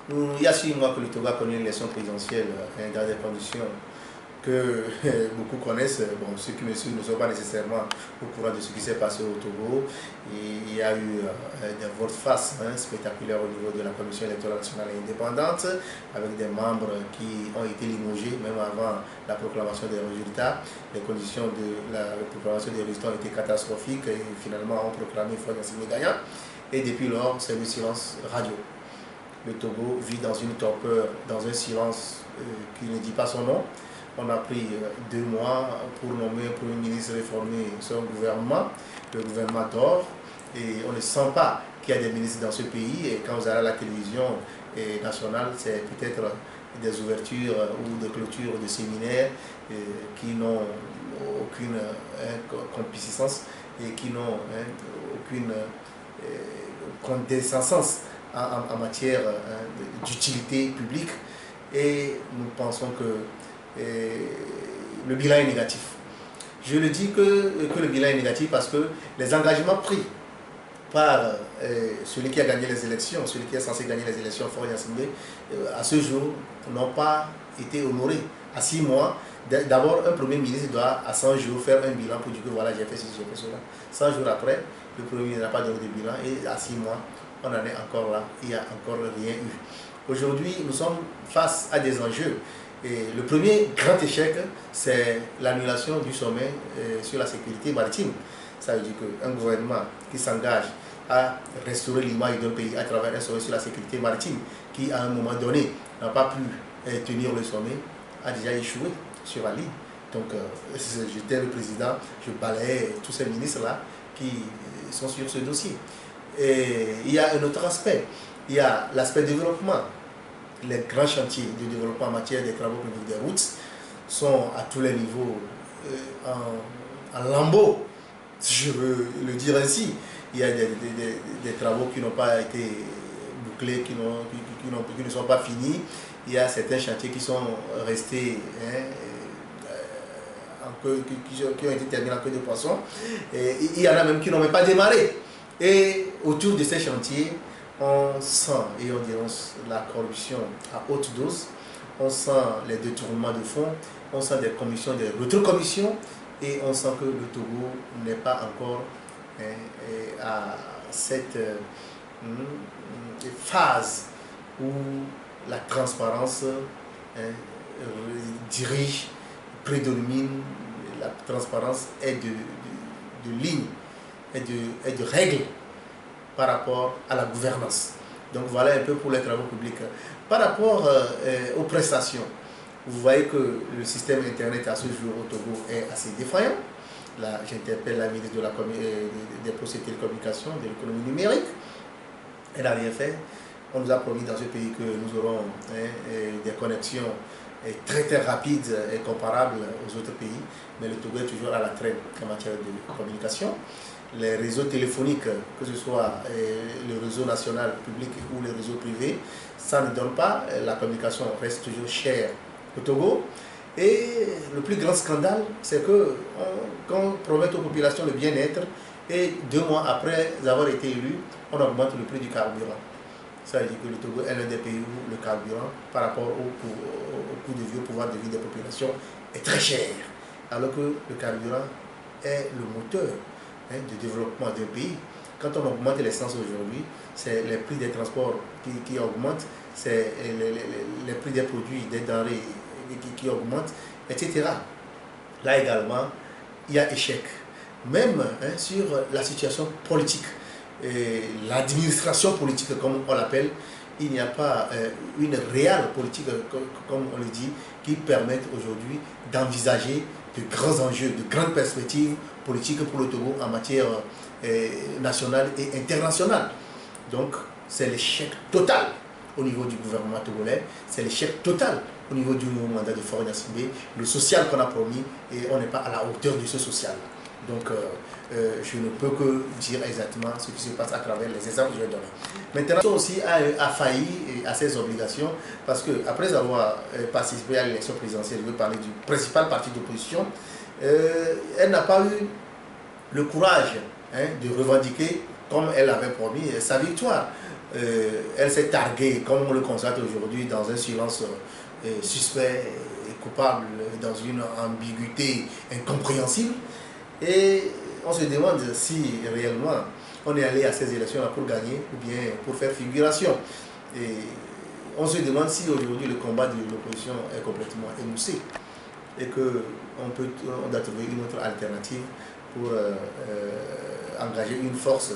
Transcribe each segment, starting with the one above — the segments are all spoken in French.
Il y a 6 mois que le Togo a connu l'élection présidentielle dans des conditions que beaucoup connaissent. Bon, ceux qui me suivent ne sont pas nécessairement au courant de ce qui s'est passé au Togo. Et il y a eu des volte-face spectaculaires au niveau de la Commission électorale nationale et indépendante, avec des membres qui ont été limogés, même avant la proclamation des résultats. Les conditions de la proclamation des résultats ont été catastrophiques et finalement ont proclamé Faure Gnassingbé gagnant. Et depuis lors, c'est le silence radio. Le Togo vit dans une torpeur, dans un silence qui ne dit pas son nom. On a pris 2 mois pour nommer un Premier ministre réformer son gouvernement. Le gouvernement dort et on ne sent pas qu'il y a des ministres dans ce pays. Et quand vous allez à la télévision nationale, c'est peut-être des ouvertures ou des clôtures de séminaires qui n'ont aucune complicitance et qui n'ont aucune condescendance en matière d'utilité publique. Et nous pensons que le bilan est négatif. Je le dis que le bilan est négatif parce que les engagements pris par celui qui a gagné les élections, celui qui est censé gagner les élections, Faure Gnassingbé, à ce jour, n'ont pas été honorés. À 6 mois, d'abord, un Premier ministre doit, à 100 jours, faire un bilan pour dire que voilà, j'ai fait ceci, j'ai fait cela. 100 jours après, le Premier ministre n'a pas donné de bilan et à 6 mois, on en est encore là, il n'y a encore rien eu. Aujourd'hui, nous sommes face à des enjeux. Et le premier grand échec, c'est l'annulation du sommet sur la sécurité maritime. Ça veut dire qu'un gouvernement qui s'engage à restaurer l'image d'un pays à travers un sommet sur la sécurité maritime, qui à un moment donné n'a pas pu tenir le sommet, a déjà échoué sur la ligne. Donc j'étais le président, je balayais tous ces ministres-là qui sont sur ce dossier. Et il y a un autre aspect, il y a l'aspect développement. Les grands chantiers de développement en matière des travaux publics des routes sont à tous les niveaux en lambeaux, si je veux le dire ainsi. Il y a des travaux qui n'ont pas été bouclés, qui ne sont pas finis. Il y a certains chantiers qui sont restés, qui ont été terminés en queue de poisson. Et il y en a même qui n'ont même pas démarré. Et autour de ces chantiers, on sent et on dénonce la corruption à haute dose, on sent les détournements de fonds, on sent des commissions, des rétrocommissions, et on sent que le Togo n'est pas encore à cette phase où la transparence dirige, prédomine, la transparence est de ligne, est de règle par rapport à la gouvernance. Donc voilà un peu pour les travaux publics. Par rapport aux prestations, vous voyez que le système Internet à ce jour au Togo est assez défaillant. Là, j'interpelle la ministre des Postes et Télécommunications, de l'économie numérique. Elle n'a rien fait. On nous a promis dans ce pays que nous aurons des connexions très très rapides et comparables aux autres pays. Mais le Togo est toujours à la traîne en matière de communication. Les réseaux téléphoniques, que ce soit le réseau national public ou le réseau privé, ça ne donne pas, la communication reste toujours chère au Togo. Et le plus grand scandale, c'est que quand on promet aux populations le bien-être, et 2 mois après avoir été élu, on augmente le prix du carburant. Ça veut dire que le Togo est l'un des pays où le carburant, par rapport au coût de vie, au pouvoir de vie des populations, est très cher. Alors que le carburant est le moteur de développement d'un pays. Quand on augmente l'essence aujourd'hui, c'est les prix des transports qui augmentent, c'est les prix des produits, des denrées qui augmentent, etc. Là également, il y a échec. Même sur la situation politique, l'administration politique, comme on l'appelle, il n'y a pas une réelle politique, comme on le dit, qui permette aujourd'hui d'envisager de grands enjeux, de grandes perspectives politiques pour le Togo en matière nationale et internationale. Donc, c'est l'échec total au niveau du gouvernement togolais, c'est l'échec total au niveau du nouveau mandat de Faure Gnassingbé, le social qu'on a promis, et on n'est pas à la hauteur de ce social. Donc, je ne peux que dire exactement ce qui se passe à travers les exemples que je vais donner. Maintenant, elle aussi a failli à ses obligations parce qu'après avoir participé à l'élection présidentielle, je veux parler du principal parti d'opposition, elle n'a pas eu le courage de revendiquer, comme elle avait promis, sa victoire. elle s'est targuée, comme on le constate aujourd'hui, dans un silence suspect et coupable, dans une ambiguïté incompréhensible. Et on se demande si réellement on est allé à ces élections-là pour gagner ou bien pour faire figuration. Et on se demande si aujourd'hui le combat de l'opposition est complètement émoussé et qu'on doit trouver une autre alternative pour engager une force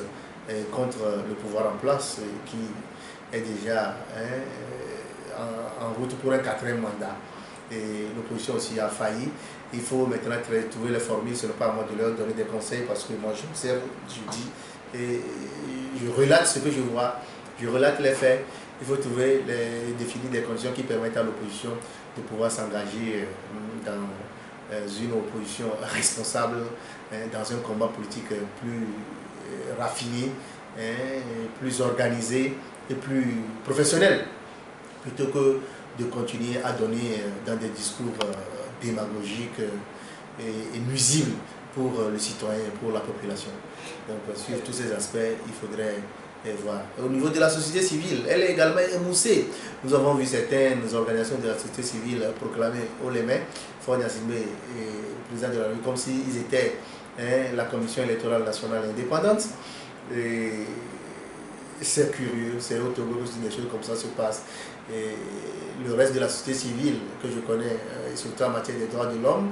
contre le pouvoir en place qui est déjà en route pour un 4e mandat. Et l'opposition aussi a failli. Il faut maintenant trouver les formules, ce n'est pas à moi de leur donner des conseils parce que moi j'observe, je dis, et je relate ce que je vois, je relate les faits. Il faut définir des conditions qui permettent à l'opposition de pouvoir s'engager dans une opposition responsable, dans un combat politique plus raffiné, plus organisé et plus professionnel, plutôt que de continuer à donner dans des discours démagogiques et nuisibles pour le citoyen, pour la population. Donc sur tous ces aspects, il faudrait voir. Au niveau de la société civile, elle est également émoussée. Nous avons vu certaines organisations de la société civile proclamer haut les mains, Faure Gnassingbé et président de la République, comme s'ils étaient la Commission électorale nationale indépendante. C'est curieux, c'est au Togo que des choses comme ça se passent. Et le reste de la société civile que je connais, surtout en matière des droits de l'homme,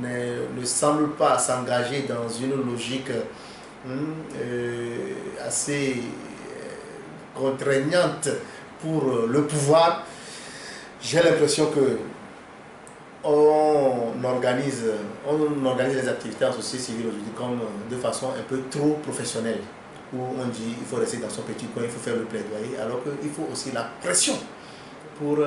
ne semble pas s'engager dans une logique assez contraignante pour le pouvoir. J'ai l'impression que on organise les activités en société civile aujourd'hui comme de façon un peu trop professionnelle, où on dit il faut rester dans son petit coin, il faut faire le plaidoyer, alors qu'il faut aussi la pression pour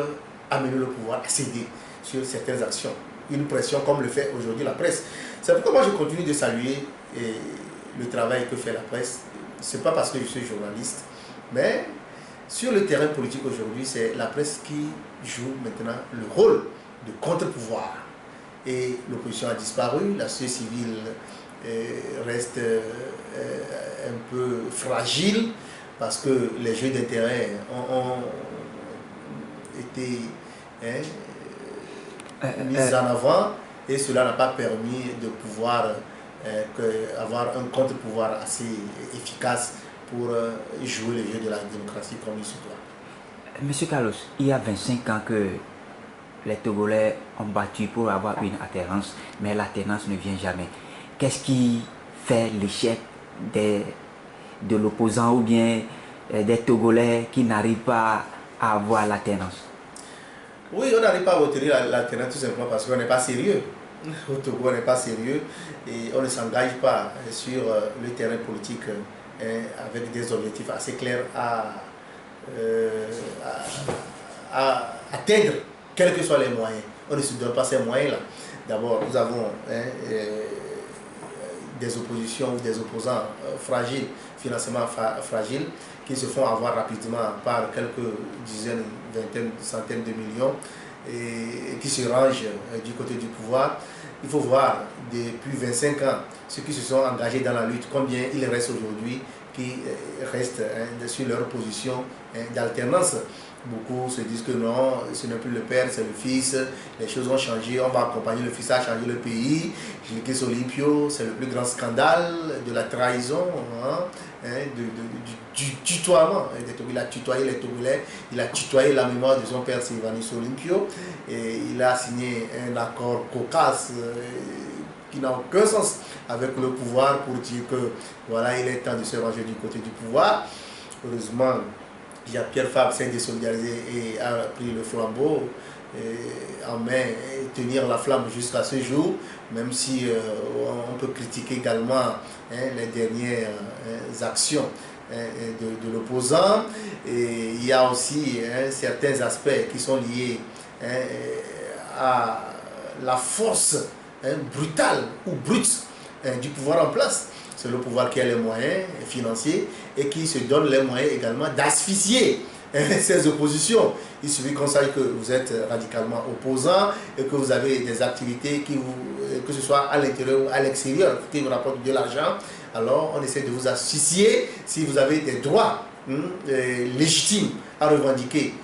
amener le pouvoir à céder sur certaines actions. Une pression comme le fait aujourd'hui la presse. C'est pourquoi moi je continue de saluer le travail que fait la presse. Ce n'est pas parce que je suis journaliste, mais sur le terrain politique aujourd'hui, c'est la presse qui joue maintenant le rôle de contre-pouvoir. Et l'opposition a disparu, la société civile reste un peu fragile parce que les jeux d'intérêt ont été mis en avant et cela n'a pas permis de pouvoir avoir un contre-pouvoir assez efficace pour jouer le jeu de la démocratie comme il se doit. Monsieur Carlos, il y a 25 ans que les Togolais ont battu pour avoir une alternance, mais l'alternance ne vient jamais. Qu'est-ce qui fait l'échec de l'opposant ou bien des Togolais qui n'arrivent pas à avoir l'alternance? Oui, on n'arrive pas à obtenir l'alternance tout simplement parce qu'on n'est pas sérieux. Au Togo, on n'est pas sérieux et on ne s'engage pas sur le terrain politique avec des objectifs assez clairs à atteindre, quels que soient les moyens. On ne se donne pas ces moyens-là. D'abord, nous avons des oppositions ou des opposants fragiles, financièrement fragiles, qui se font avoir rapidement par quelques dizaines, vingtaines, centaines de millions et qui se rangent du côté du pouvoir. Il faut voir depuis 25 ans ceux qui se sont engagés dans la lutte, combien il reste aujourd'hui qui restent sur leur position d'alternance. Beaucoup se disent que non, ce n'est plus le père, c'est le fils, les choses ont changé, on va accompagner le fils à changer le pays. Gilles Olympio, c'est le plus grand scandale de la trahison, du tutoiement. Il a tutoyé les Togolais, il a tutoyé la mémoire de son père Sylvanus Olympio, et il a signé un accord cocasse qui n'a aucun sens avec le pouvoir pour dire que voilà, il est temps de se ranger du côté du pouvoir. Heureusement, Pierre Fabre s'est désolidarisé et a pris le flambeau en main et tenir la flamme jusqu'à ce jour, même si on peut critiquer également les dernières actions de l'opposant. Et il y a aussi certains aspects qui sont liés à la force brutale ou brute du pouvoir en place. C'est le pouvoir qui a les moyens financiers et qui se donne les moyens également d'asphyxier ces oppositions. Il suffit qu'on sache que vous êtes radicalement opposant et que vous avez des activités que ce soit à l'intérieur ou à l'extérieur, qui vous rapportent de l'argent. Alors on essaie de vous asphyxier si vous avez des droits légitimes à revendiquer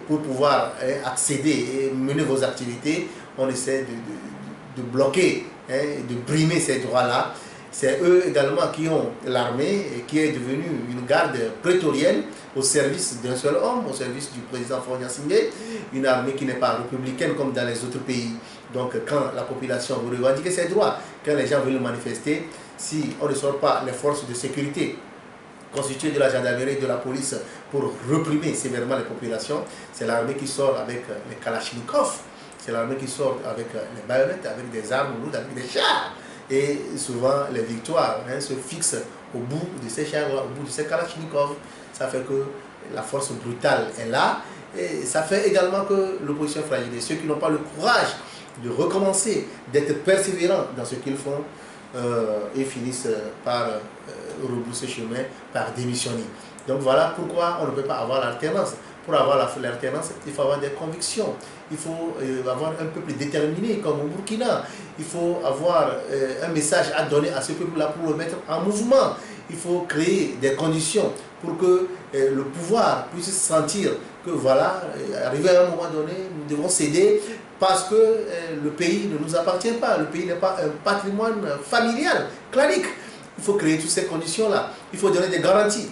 pour pouvoir accéder et mener vos activités, on essaie de bloquer, de brimer ces droits-là. C'est eux également qui ont l'armée, qui est devenue une garde prétorienne au service d'un seul homme, au service du président Faure Gnassingbé, une armée qui n'est pas républicaine comme dans les autres pays. Donc quand la population veut revendiquer ses droits, quand les gens veulent manifester, si on ne sort pas les forces de sécurité constituées de la gendarmerie et de la police pour réprimer sévèrement les populations, c'est l'armée qui sort avec les kalachnikovs, c'est l'armée qui sort avec les baïonnettes, avec des armes lourdes, avec des chars. Et souvent, les victoires se fixent au bout de ces chars, au bout de ces kalachnikovs. Ça fait que la force brutale est là. Et ça fait également que l'opposition fragilisée, ceux qui n'ont pas le courage de recommencer, d'être persévérants dans ce qu'ils font, et finissent par rebrousser chemin, par démissionner. Donc voilà pourquoi on ne peut pas avoir l'alternance. Pour avoir l'alternance, il faut avoir des convictions. Il faut avoir un peuple déterminé comme au Burkina. Il faut avoir un message à donner à ce peuple-là pour le mettre en mouvement. Il faut créer des conditions pour que le pouvoir puisse sentir que voilà, arrivé à un moment donné, nous devons céder parce que le pays ne nous appartient pas. Le pays n'est pas un patrimoine familial, clanique. Il faut créer toutes ces conditions-là. Il faut donner des garanties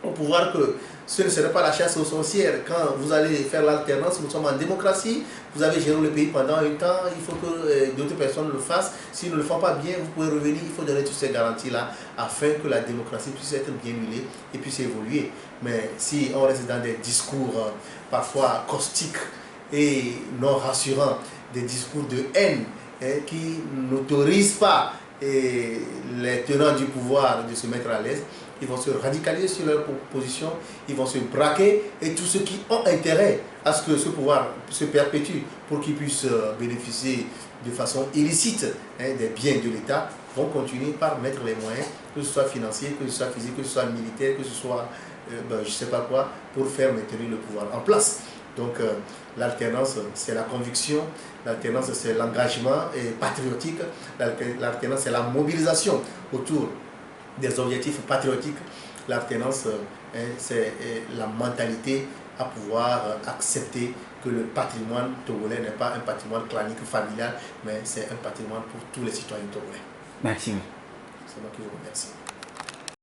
au pouvoir que ce ne serait pas la chasse aux sorcières. Quand vous allez faire l'alternance, nous sommes en démocratie, vous avez géré le pays pendant un temps, il faut que d'autres personnes le fassent. S'ils ne le font pas bien, vous pouvez revenir. Il faut donner toutes ces garanties-là afin que la démocratie puisse être bien huilée et puisse évoluer. Mais si on reste dans des discours parfois caustiques et non rassurants, des discours de haine qui n'autorisent pas les tenants du pouvoir de se mettre à l'aise, ils vont se radicaliser sur leur position, ils vont se braquer, et tous ceux qui ont intérêt à ce que ce pouvoir se perpétue pour qu'ils puissent bénéficier de façon illicite des biens de l'État vont continuer par mettre les moyens, que ce soit financier, que ce soit physique, que ce soit militaire, que ce soit je ne sais pas quoi, pour faire maintenir le pouvoir en place. Donc l'alternance, c'est la conviction, l'alternance, c'est l'engagement patriotique, l'alternance, c'est la mobilisation autour des objectifs patriotiques. L'alternance, c'est la mentalité à pouvoir accepter que le patrimoine togolais n'est pas un patrimoine clanique familial, mais c'est un patrimoine pour tous les citoyens togolais. Merci. C'est moi qui vous remercie.